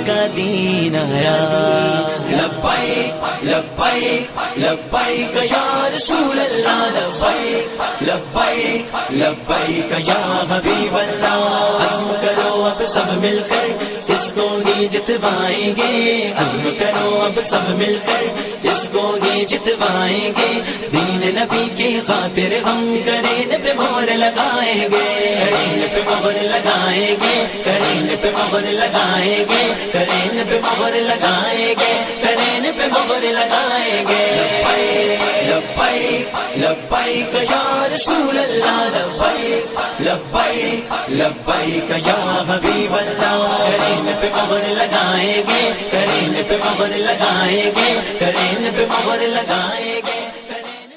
کا دین آیا لبیک لبیک لبیک یا رسول اللہ لبیک لبیک لبیک یا حبیب اللہ عزم کرو اب سب مل کر اس کو ہی جتوائیں گے عزم کرو اب سب مل کر اس کو ہی جتوائیں گے دین نبی کی خاطر ہم کرین پہ مہر لگائیں گے کرین پہ مہر لگائیں گے کرین پہ مہر لگائیں گے کرین پہ مہر لگائیں گے کرین پہ مہر لگائیں گے لبیک لبیک یا رسول اللہ لبیک لبیک لبیک یا حبیب اللہ کرین پہ مہر لگائیں گے کرین پہ مہر لگائیں گے کرین پہ مہر لگائیں گے